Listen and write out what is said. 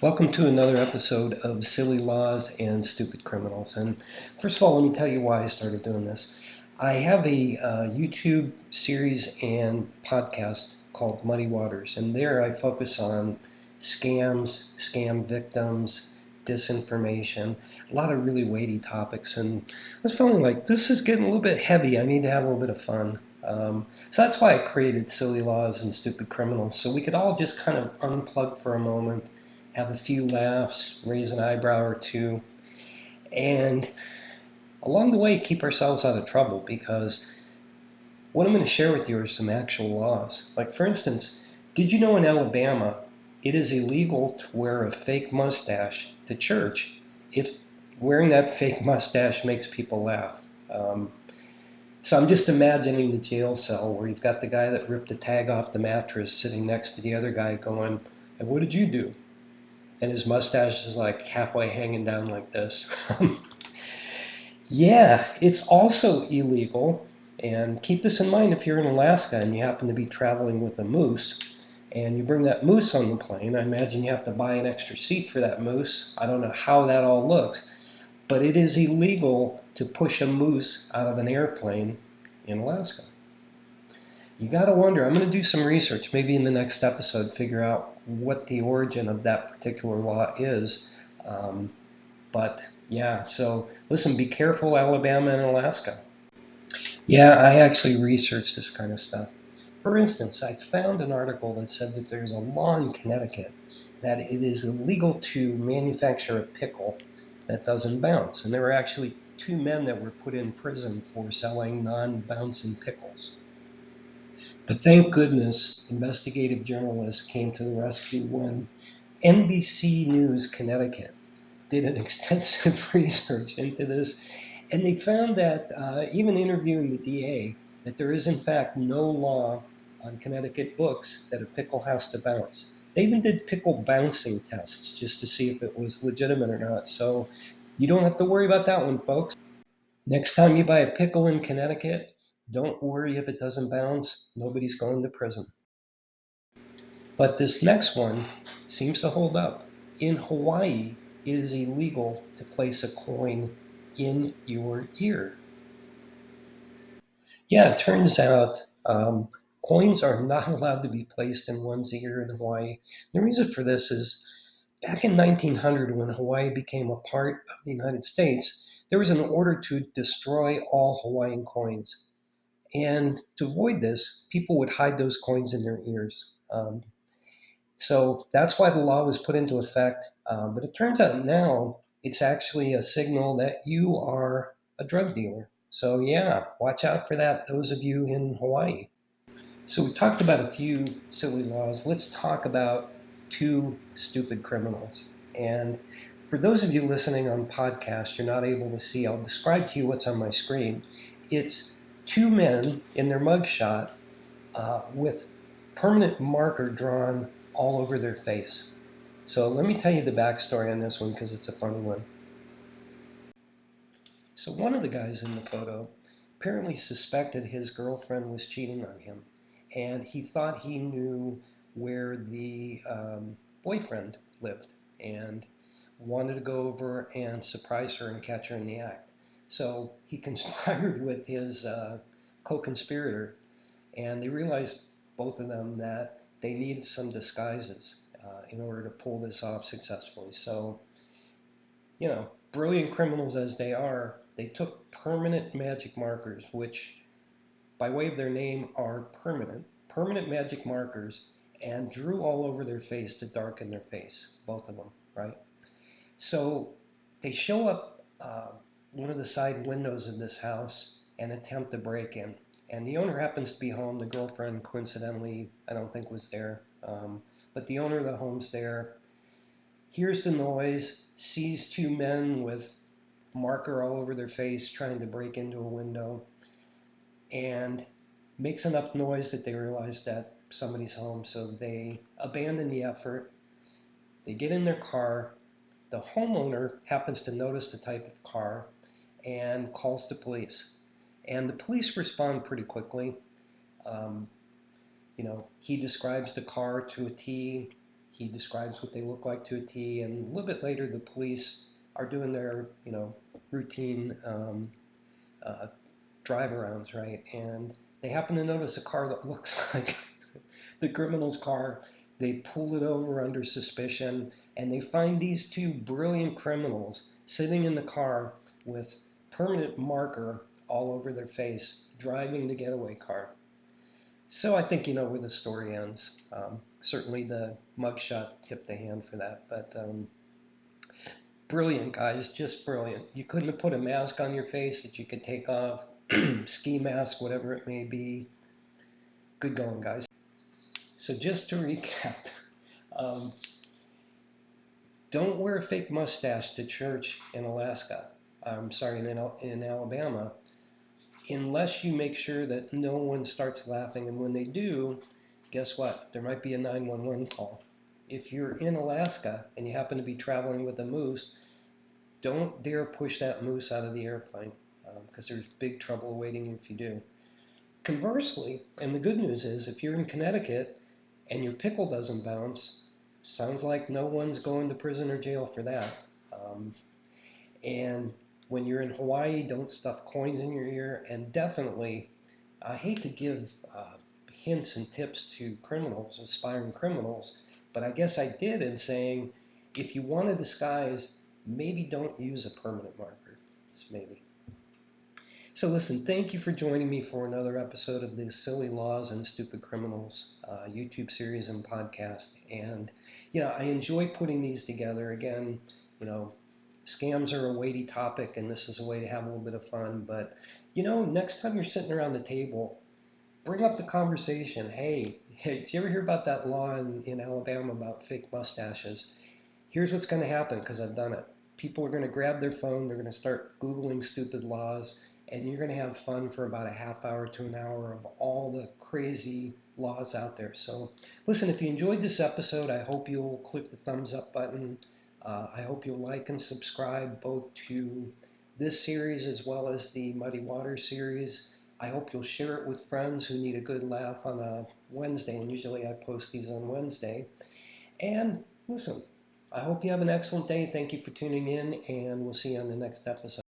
Welcome to another episode of Silly Laws and Stupid Criminals. And first of all, let me tell you why I started doing this. I have a YouTube series and podcast called Muddy Waters, and there I focus on scams, scam victims, disinformation, a lot of really weighty topics. And I was feeling like this is getting a little bit heavy. I need to have a little bit of fun. So that's why I created Silly Laws and Stupid Criminals, so we could all just kind of unplug for a moment, have a few laughs, raise an eyebrow or two, and along the way keep ourselves out of trouble, because what I'm going to share with you are some actual laws. Like, for instance, did you know in Alabama it is illegal to wear a fake mustache to church if wearing that fake mustache makes people laugh? Um, so I'm just imagining the jail cell where you've got the guy that ripped the tag off the mattress sitting next to the other guy going, "And what did you do?" And his mustache is like halfway hanging down like this. Yeah, it's also illegal. And keep this in mind if you're in Alaska and you happen to be traveling with a moose and you bring that moose on the plane. I imagine you have to buy an extra seat for that moose. I don't know how that all looks, but it is illegal to push a moose out of an airplane in Alaska. You got to wonder. I'm going to do some research, maybe in the next episode, figure out what the origin of that particular law is. Um, but yeah, so listen, be careful, Alabama and Alaska. Yeah, I actually researched this kind of stuff. For instance, I found an article that said that there's a law in Connecticut that it is illegal to manufacture a pickle that doesn't bounce. And there were actually two men that were put in prison for selling non-bouncing pickles. But thank goodness investigative journalists came to the rescue when NBC News Connecticut did an extensive research into this, and they found that even interviewing the DA, that there is in fact no law on Connecticut books that a pickle has to bounce. They even did pickle bouncing tests just to see if it was legitimate or not. So you don't have to worry about that one, folks. Next time you buy a pickle in Connecticut, don't worry if it doesn't bounce. Nobody's going to prison. But this next one seems to hold up. In Hawaii, it is illegal to place a coin in your ear. Yeah, it turns out coins are not allowed to be placed in one's ear in Hawaii. The reason for this is back in 1900, when Hawaii became a part of the United States, there was an order to destroy all Hawaiian coins. And to avoid this, people would hide those coins in their ears. So that's why the law was put into effect. But it turns out now it's actually a signal that you are a drug dealer. So yeah, watch out for that, those of you in Hawaii. So we talked about a few silly laws. Let's talk about two stupid criminals. And for those of you listening on podcast, you're not able to see, I'll describe to you what's on my screen. It's two men in their mugshot with permanent marker drawn all over their face. So let me tell you the backstory on this one because it's a funny one. So one of the guys in the photo apparently suspected his girlfriend was cheating on him, and he thought he knew where the boyfriend lived and wanted to go over and surprise her and catch her in the act. So he conspired with his co-conspirator, and they realized, both of them, that they needed some disguises in order to pull this off successfully. So, brilliant criminals as they are, they took permanent magic markers, which, by way of their name, are permanent magic markers, and drew all over their face to darken their face, both of them, right? So they show up one of the side windows of this house and attempt to break in. And the owner happens to be home. The girlfriend, coincidentally, I don't think was there. But the owner of the home's there, hears the noise, sees two men with marker all over their face trying to break into a window, and makes enough noise that they realize that somebody's home. So they abandon the effort. They get in their car. The homeowner happens to notice the type of car and calls the police. And the police respond pretty quickly. Um, he describes the car to a T. He describes what they look like to a T, and a little bit later, the police are doing their, routine uh, drive-arounds, right? And they happen to notice a car that looks like the criminal's car. They pull it over under suspicion, and they find these two brilliant criminals sitting in the car with permanent marker all over their face, driving the getaway car. So I think you know where the story ends. Certainly the mugshot tipped the hand for that, but brilliant, guys, just brilliant. You couldn't have put a mask on your face that you could take off, ski mask, whatever it may be. Good going, guys. So just to recap, um, don't wear a fake mustache to church in Alaska. I'm sorry, in Alabama, unless you make sure that no one starts laughing. And when they do, guess what? There might be a 911 call. If you're in Alaska and you happen to be traveling with a moose, don't dare push that moose out of the airplane because there's big trouble awaiting you if you do. Conversely, and the good news is, if you're in Connecticut and your pickle doesn't bounce, sounds like no one's going to prison or jail for that. Um, and when you're in Hawaii, don't stuff coins in your ear. And definitely, I hate to give hints and tips to criminals, aspiring criminals, but I guess I did in saying if you want to disguise, maybe don't use a permanent marker. Just maybe. So listen, thank you for joining me for another episode of the Silly Laws and Stupid Criminals YouTube series and podcast. And, I enjoy putting these together. Again, scams are a weighty topic, and this is a way to have a little bit of fun. But, next time you're sitting around the table, bring up the conversation. Hey, did you ever hear about that law in Alabama about fake mustaches? Here's what's going to happen because I've done it. People are going to grab their phone, they're going to start Googling stupid laws, and you're going to have fun for about a half hour to an hour of all the crazy laws out there. So listen, if you enjoyed this episode, I hope you'll click the thumbs up button. I hope you'll like and subscribe both to this series as well as the Muddy Water series. I hope you'll share it with friends who need a good laugh on a Wednesday, and usually I post these on Wednesday. And listen, I hope you have an excellent day. Thank you for tuning in, and we'll see you on the next episode.